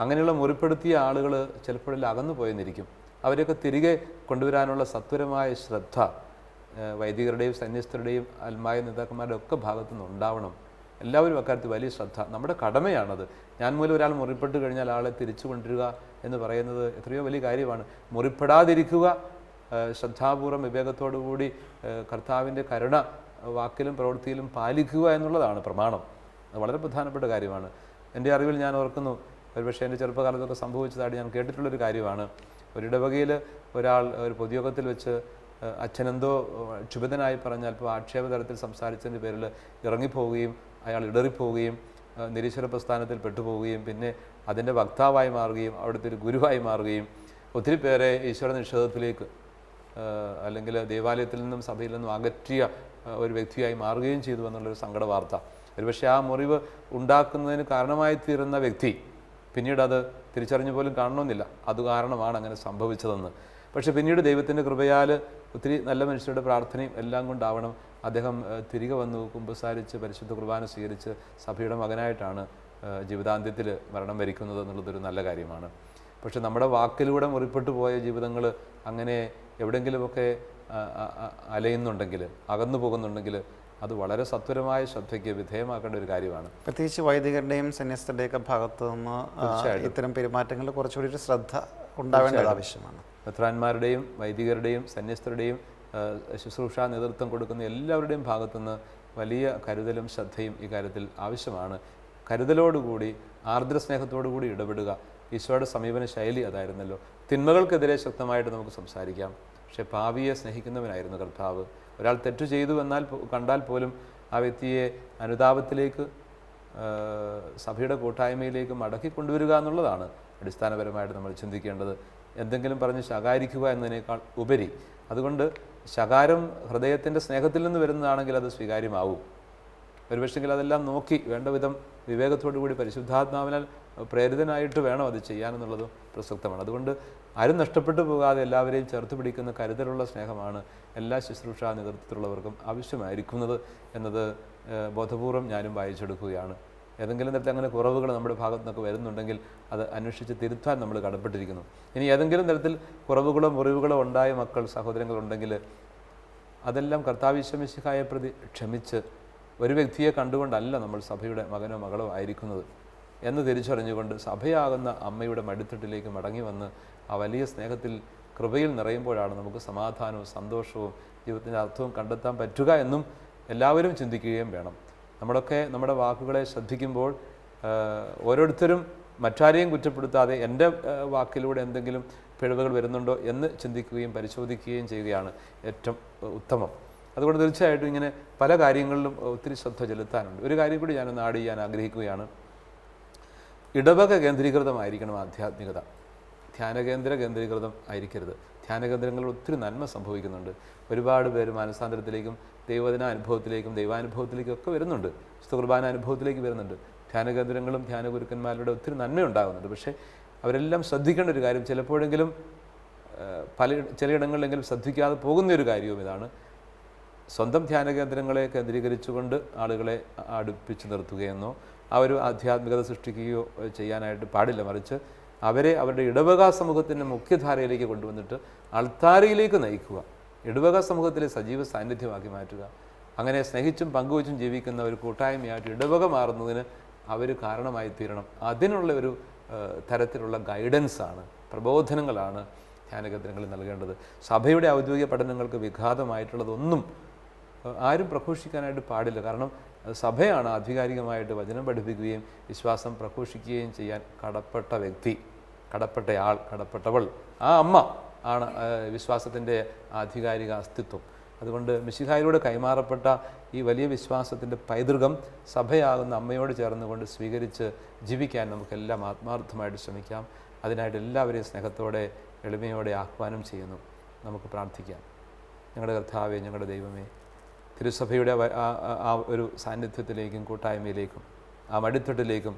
അങ്ങനെയുള്ള മുറിപ്പെടുത്തിയ ആളുകൾ ചിലപ്പോഴെല്ലാം അകന്നു പോയെന്നിരിക്കും. അവരെയൊക്കെ തിരികെ കൊണ്ടുവരാനുള്ള സത്വരമായ ശ്രദ്ധ വൈദികരുടെയും സന്യസ്തരുടെയും അൽമായ നേതാക്കന്മാരുടെയും ഒക്കെ ഭാഗത്തു നിന്ന് ഉണ്ടാവണം. എല്ലാവരും അക്കാര്യത്തിൽ വലിയ ശ്രദ്ധ, നമ്മുടെ കടമയാണത്. ഞാൻ മൂലം ഒരാൾ മുറിപ്പെട്ട് കഴിഞ്ഞാൽ ആളെ തിരിച്ചു കൊണ്ടുവരിക എന്ന് പറയുന്നത് എത്രയോ വലിയ കാര്യമാണ്. മുറിപ്പെടാതിരിക്കുക, ശ്രദ്ധാപൂർവം വിവേകത്തോടുകൂടി കർത്താവിൻ്റെ കരുണ വാക്കിലും പ്രവൃത്തിയിലും പാലിക്കുക എന്നുള്ളതാണ് പ്രമാണം. അത് വളരെ പ്രധാനപ്പെട്ട കാര്യമാണ്. എൻ്റെ അറിവിൽ ഞാൻ ഓർക്കുന്നു, ഒരുപക്ഷെ എൻ്റെ ചെറുപ്പകാലത്തൊക്കെ സംഭവിച്ചതായിട്ട് ഞാൻ കേട്ടിട്ടുള്ളൊരു കാര്യമാണ്. ഒരിടവകയിൽ ഒരാൾ ഒരു പൊതുയോഗത്തിൽ വെച്ച് അച്ഛനെന്തോ ക്ഷുഭിതനായി പറഞ്ഞാൽ ഇപ്പോൾ ആക്ഷേപതരത്തിൽ സംസാരിച്ചതിൻ്റെ പേരിൽ ഇറങ്ങിപ്പോവുകയും അയാൾ ഇടറിപ്പോവുകയും നിരീശ്വര പ്രസ്ഥാനത്തിൽ പെട്ടുപോവുകയും പിന്നെ അതിൻ്റെ വക്താവായി മാറുകയും അവിടുത്തെ ഒരു ഗുരുവായി മാറുകയും ഒത്തിരി പേരെ ഈശ്വര നിഷേധത്തിലേക്ക് അല്ലെങ്കിൽ ദേവാലയത്തിൽ നിന്നും സഭയിൽ നിന്നും അകറ്റിയ ഒരു വ്യക്തിയായി മാറുകയും ചെയ്തു എന്നുള്ളൊരു സങ്കട വാർത്ത. ഒരുപക്ഷെ ആ മുറിവ് ഉണ്ടാക്കുന്നതിന് കാരണമായി തീരുന്ന വ്യക്തി പിന്നീട് അത് തിരിച്ചറിഞ്ഞു പോലും കാണണമെന്നില്ല, അത് കാരണമാണ് അങ്ങനെ സംഭവിച്ചതെന്ന്. പക്ഷേ പിന്നീട് ദൈവത്തിൻ്റെ കൃപയാൽ ഒത്തിരി നല്ല മനുഷ്യരുടെ പ്രാർത്ഥനയും എല്ലാം കൊണ്ടാവണം അദ്ദേഹം തിരികെ വന്നു കുമ്പസാരിച്ച് പരിശുദ്ധ കുർബാന സ്വീകരിച്ച് സഭയുടെ മകനായിട്ടാണ് ജീവിതാന്ത്യത്തിൽ മരണം വരിക്കുന്നത് എന്നുള്ളതൊരു നല്ല കാര്യമാണ്. പക്ഷെ നമ്മുടെ വാക്കിലൂടെ മുറിപ്പെട്ടു പോയ ജീവിതങ്ങൾ അങ്ങനെ എവിടെയെങ്കിലുമൊക്കെ അലയുന്നുണ്ടെങ്കിൽ, അകന്നു പോകുന്നുണ്ടെങ്കിൽ അത് വളരെ സത്വരമായ ശ്രദ്ധയ്ക്ക് വിധേയമാക്കേണ്ട ഒരു കാര്യമാണ്. പ്രത്യേകിച്ച് വൈദികരുടെയും സന്യസ്തരുടെയൊക്കെ ഭാഗത്തു നിന്ന് ഇത്തരം പെരുമാറ്റങ്ങളിൽ കുറച്ചുകൂടി ഒരു ശ്രദ്ധ ഉണ്ടാവേണ്ടത് ആവശ്യമാണ്. മെത്രാന്മാരുടെയും വൈദികരുടെയും സന്യസ്തരുടെയും ശുശ്രൂഷ നേതൃത്വം കൊടുക്കുന്ന എല്ലാവരുടെയും ഭാഗത്തുനിന്ന് വലിയ കരുതലും ശ്രദ്ധയും ഈ കാര്യത്തിൽ ആവശ്യമാണ്. കരുതലോടുകൂടി ആർദ്രസ്നേഹത്തോടുകൂടി ഇടപെടുക. ഈശോയുടെ സമീപന ശൈലി അതായിരുന്നല്ലോ. തിന്മകൾക്കെതിരെ ശക്തമായിട്ട് നമുക്ക് സംസാരിക്കാം, പക്ഷേ പാപിയെ സ്നേഹിക്കുന്നവനായിരുന്നു കർത്താവ്. ഒരാൾ തെറ്റു ചെയ്തു എന്നാൽ കണ്ടാൽ പോലും ആ വ്യക്തിയെ അനുതാപത്തിലേക്ക്, സഭയുടെ കൂട്ടായ്മയിലേക്ക് മടക്കി കൊണ്ടുവരിക എന്നുള്ളതാണ് അടിസ്ഥാനപരമായിട്ട് നമ്മൾ ചിന്തിക്കേണ്ടത്. എന്തെങ്കിലും പറഞ്ഞ് ശകാരിക്കുക എന്നതിനേക്കാൾ ഉപരി. അതുകൊണ്ട് ശകാരം ഹൃദയത്തിൻ്റെ സ്നേഹത്തിൽ നിന്ന് വരുന്നതാണെങ്കിൽ അത് സ്വീകാര്യമാവും. ഒരുപക്ഷെങ്കിൽ അതെല്ലാം നോക്കി വേണ്ട വിധം വിവേകത്തോടു കൂടി പരിശുദ്ധാത്മാവിനാൽ പ്രേരിതനായിട്ട് വേണം അത് ചെയ്യാനെന്നുള്ളത് പ്രസക്തമാണ്. അതുകൊണ്ട് ആരും നഷ്ടപ്പെട്ടു പോകാതെ എല്ലാവരെയും ചേർത്ത് പിടിക്കുന്ന കരുതലുള്ള സ്നേഹമാണ് എല്ലാ ശുശ്രൂഷാ നേതൃത്വത്തിലുള്ളവർക്കും ആവശ്യമായിരിക്കുന്നത് എന്നത് ബോധപൂർവം ഞാനും വായിച്ചെടുക്കുകയാണ്. ഏതെങ്കിലും തരത്തിൽ അങ്ങനെ കുറവുകൾ നമ്മുടെ ഭാഗത്തു നിന്നൊക്കെ വരുന്നുണ്ടെങ്കിൽ അത് അന്വേഷിച്ച് തിരുത്താൻ നമ്മൾ കടപ്പെട്ടിരിക്കുന്നു. ഇനി ഏതെങ്കിലും തരത്തിൽ കുറവുകളോ മുറിവുകളോ ഉണ്ടായ മക്കൾ, സഹോദരങ്ങളുണ്ടെങ്കിൽ അതെല്ലാം കർത്താവ് ഈശോ മിശിഹായെ പ്രതി ക്ഷമിച്ച്, ഒരു വ്യക്തിയെ കണ്ടുകൊണ്ടല്ല നമ്മൾ സഭയുടെ മകനോ മകളോ ആയിരിക്കുന്നത് എന്ന് തിരിച്ചറിഞ്ഞുകൊണ്ട് സഭയാകുന്ന അമ്മയുടെ മടിത്തട്ടിലേക്ക് മടങ്ങി വന്ന് ആ വലിയ സ്നേഹത്തിൽ കൃപയിൽ നിറയുമ്പോഴാണ് നമുക്ക് സമാധാനവും സന്തോഷവും ജീവിതത്തിൻ്റെ അർത്ഥവും കണ്ടെത്താൻ പറ്റുക എന്നും എല്ലാവരും ചിന്തിക്കുകയും വേണം. നമ്മളൊക്കെ നമ്മുടെ വാക്കുകളെ ശ്രദ്ധിക്കുമ്പോൾ ഓരോരുത്തരും മറ്റാരെയും കുറ്റപ്പെടുത്താതെ എൻ്റെ വാക്കിലൂടെ എന്തെങ്കിലും പിഴവുകൾ വരുന്നുണ്ടോ എന്ന് ചിന്തിക്കുകയും പരിശോധിക്കുകയും ചെയ്യുകയാണ് ഏറ്റവും ഉത്തമം. അതുകൊണ്ട് തീർച്ചയായിട്ടും ഇങ്ങനെ പല കാര്യങ്ങളിലും ഒത്തിരി ശ്രദ്ധ ചെലുത്താനുണ്ട്. ഒരു കാര്യം കൂടി ഞാനൊന്ന് ആഡ് ചെയ്യാൻ ആഗ്രഹിക്കുകയാണ്. ഇടവക കേന്ദ്രീകൃതമായിരിക്കണം ആധ്യാത്മികത, കേന്ദ്രീകൃതം ആയിരിക്കരുത്. ധ്യാനകേന്ദ്രങ്ങളിൽ ഒത്തിരി നന്മ സംഭവിക്കുന്നുണ്ട്. ഒരുപാട് പേര് മാനസാന്തരത്തിലേക്കും ദൈവദിന അനുഭവത്തിലേക്കും ദൈവാനുഭവത്തിലേക്കും ഒക്കെ വരുന്നുണ്ട്, വിശുദ്ധ കുർബാന അനുഭവത്തിലേക്ക് വരുന്നുണ്ട്. ധ്യാനകേന്ദ്രങ്ങളും ധ്യാനഗുരുക്കന്മാരുടെ ഒത്തിരി നന്മയുണ്ടാകുന്നുണ്ട്. പക്ഷേ അവരെല്ലാം ശ്രദ്ധിക്കേണ്ട ഒരു കാര്യം, ചിലപ്പോഴെങ്കിലും ചിലയിടങ്ങളിലെങ്കിലും ശ്രദ്ധിക്കാതെ പോകുന്നൊരു കാര്യവും ഇതാണ്. സ്വന്തം ധ്യാനകേന്ദ്രങ്ങളെ കേന്ദ്രീകരിച്ചുകൊണ്ട് ആളുകളെ അടുപ്പിച്ച് നിർത്തുകയെന്നോ ആ ഒരു ആധ്യാത്മികത സൃഷ്ടിക്കുകയോ ചെയ്യാനായിട്ട് പാടില്ല. മറിച്ച് അവരെ അവരുടെ ഇടവക സമൂഹത്തിൻ്റെ മുഖ്യധാരയിലേക്ക് കൊണ്ടുവന്നിട്ട് അൾത്താരയിലേക്ക് നയിക്കുക, ഇടവക സമൂഹത്തിലെ സജീവ സാന്നിധ്യമാക്കി മാറ്റുക. അങ്ങനെ സ്നേഹിച്ചും പങ്കുവച്ചും ജീവിക്കുന്ന ഒരു കൂട്ടായ്മയായിട്ട് ഇടവക മാറുന്നതിന് അവർ കാരണമായി തീരണം. അതിനുള്ള ഒരു തരത്തിലുള്ള ഗൈഡൻസാണ്, പ്രബോധനങ്ങളാണ് ധ്യാനകേന്ദ്രങ്ങളിൽ നൽകേണ്ടത്. സഭയുടെ ഔദ്യോഗിക പഠനങ്ങൾക്ക് വിഘാതമായിട്ടുള്ളതൊന്നും ആരും പ്രഘോഷിക്കാനായിട്ട് പാടില്ല. കാരണം സഭയാണ് ആധികാരികമായിട്ട് വചനം പഠിപ്പിക്കുകയും വിശ്വാസം പ്രഘോഷിക്കുകയും ചെയ്യാൻ കടപ്പെട്ട വ്യക്തി, കടപ്പെട്ടയാൾ, കടപ്പെട്ടവൾ, ആ അമ്മ ആണ് വിശ്വാസത്തിൻ്റെ ആധികാരിക അസ്തിത്വം. അതുകൊണ്ട് മിശിഹായിലൂടെ കൈമാറപ്പെട്ട ഈ വലിയ വിശ്വാസത്തിൻ്റെ പൈതൃകം സഭയാകുന്ന അമ്മയോട് ചേർന്നുകൊണ്ട് സ്വീകരിച്ച് ജീവിക്കാൻ നമുക്കെല്ലാം ആത്മാർത്ഥമായിട്ട് ശ്രമിക്കാം. അതിനായിട്ട് എല്ലാവരെയും സ്നേഹത്തോടെ എളിമയോടെ ആഹ്വാനം ചെയ്യുന്നു. നമുക്ക് പ്രാർത്ഥിക്കാം. ഞങ്ങളുടെ കർത്താവേ, ഞങ്ങളുടെ ദൈവമേ, തിരുസഭയുടെ ആ ഒരു സാന്നിധ്യത്തിലേക്കും കൂട്ടായ്മയിലേക്കും ആ മടിത്തട്ടിലേക്കും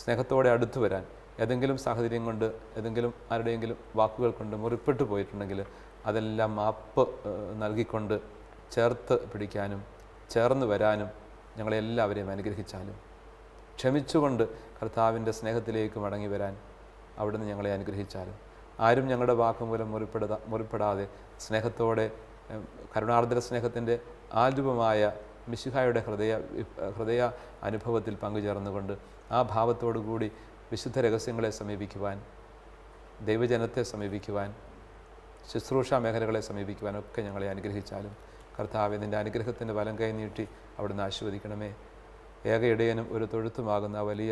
സ്നേഹത്തോടെ അടുത്തു വരാൻ ഏതെങ്കിലും സാഹചര്യം കൊണ്ട് ഏതെങ്കിലും ആരുടെയെങ്കിലും വാക്കുകൾ കൊണ്ട് മുറിപ്പെട്ടു പോയിട്ടുണ്ടെങ്കിൽ അതെല്ലാം മാപ്പ് നൽകിക്കൊണ്ട് ചേർത്ത് പിടിക്കാനും ചേർന്ന് വരാനും ഞങ്ങളെല്ലാവരെയും അനുഗ്രഹിച്ചാലും, ക്ഷമിച്ചുകൊണ്ട് കർത്താവിൻ്റെ സ്നേഹത്തിലേക്ക് മടങ്ങി വരാൻ അവിടുന്ന് ഞങ്ങളെ അനുഗ്രഹിച്ചാലും, ആരും ഞങ്ങളുടെ വാക്കുമൂലം മുറിപ്പെടാതെ സ്നേഹത്തോടെ കരുണാർദ്ര സ്നേഹത്തിൻ്റെ ആരൂപമായ മിശിഹായുടെ ഹൃദയ അനുഭവത്തിൽ പങ്കുചേർന്നുകൊണ്ട് ആ ഭാവത്തോടു കൂടി വിശുദ്ധ രഹസ്യങ്ങളെ സമീപിക്കുവാൻ, ദൈവജനത്തെ സമീപിക്കുവാൻ, ശുശ്രൂഷാ മേഖലകളെ സമീപിക്കുവാനൊക്കെ ഞങ്ങളെ അനുഗ്രഹിച്ചാലും, കർത്താവേ, നിൻ്റെ അനുഗ്രഹത്തിൻ്റെ വലം കൈ നീട്ടി അവിടുന്ന് ആശീർവദിക്കണമേ. ഏക ഇടയനും ഒരു തൊഴുത്തുമാകുന്ന വലിയ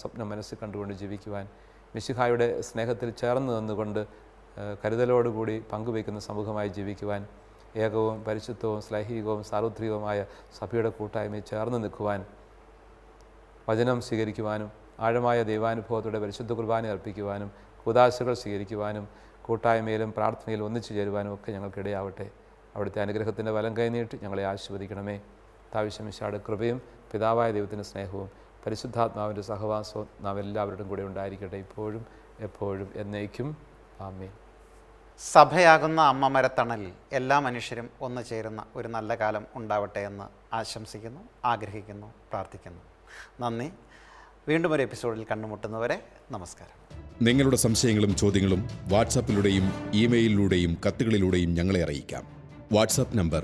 സ്വപ്നം മനസ്സിൽ കണ്ടുകൊണ്ട് ജീവിക്കുവാൻ, മിശിഹായുടെ സ്നേഹത്തിൽ ചേർന്ന് നിന്നുകൊണ്ട് കരുതലോടുകൂടി പങ്കുവയ്ക്കുന്ന സമൂഹമായി ജീവിക്കുവാൻ, ഏകവും പരിശുദ്ധവും ശ്ലൈഹികവും സാർവത്രികവുമായ സഭയുടെ കൂട്ടായ്മയിൽ ചേർന്ന് നിൽക്കുവാൻ, വചനം സ്വീകരിക്കുവാനും ആഴമായ ദൈവാനുഭവത്തോടെ പരിശുദ്ധ കുർബാന അർപ്പിക്കുവാനും കൂദാശകൾ സ്വീകരിക്കുവാനും കൂട്ടായ്മയിലും പ്രാർത്ഥനയിലും ഒന്നിച്ചു ചേരുവാനും ഒക്കെ ഞങ്ങൾക്കിടയാവട്ടെ. അവിടുത്തെ അനുഗ്രഹത്തിൻ്റെ വലം കൈനീട്ടി ഞങ്ങളെ ആശീർവദിക്കണമേ. താവിശ്വമിശിഹായുടെ കൃപയും പിതാവായ ദൈവത്തിൻ്റെ സ്നേഹവും പരിശുദ്ധാത്മാവിൻ്റെ സഹവാസവും നാം എല്ലാവരുടെയും കൂടെ ഉണ്ടായിരിക്കട്ടെ, ഇപ്പോഴും എപ്പോഴും എന്നേക്കും. ആമേൻ. സഭയാകുന്ന അമ്മമരത്തണലിൽ എല്ലാ മനുഷ്യരും ഒന്നു ചേരുന്ന ഒരു നല്ല കാലം ഉണ്ടാവട്ടെ എന്ന് ആശംസിക്കുന്നു, ആഗ്രഹിക്കുന്നു, പ്രാർത്ഥിക്കുന്നു. നന്ദി. വീണ്ടും ഒരു എപ്പിസോഡിൽ കണ്ടുമുട്ടുന്നവരെ നമസ്കാരം. നിങ്ങളുടെ സംശയങ്ങളും ചോദ്യങ്ങളും വാട്സാപ്പിലൂടെയും ഇമെയിലിലൂടെയും കത്തുകളിലൂടെയും ഞങ്ങളെ അറിയിക്കാം. WhatsApp number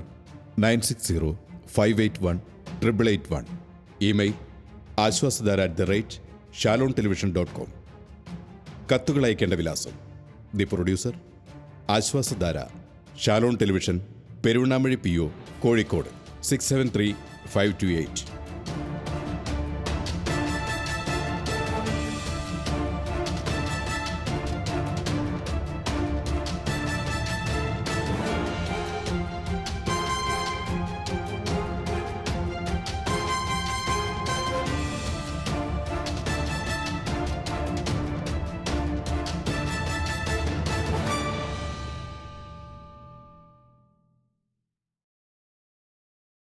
9605818881. Email ashwasadhara@shalomtelevision.com. കത്തുകൾ അയക്കേണ്ട വിലാസം: the producer, Ashwasadhara, Shalom television, Peruvannamuzhi PO, Kozhikode 673528.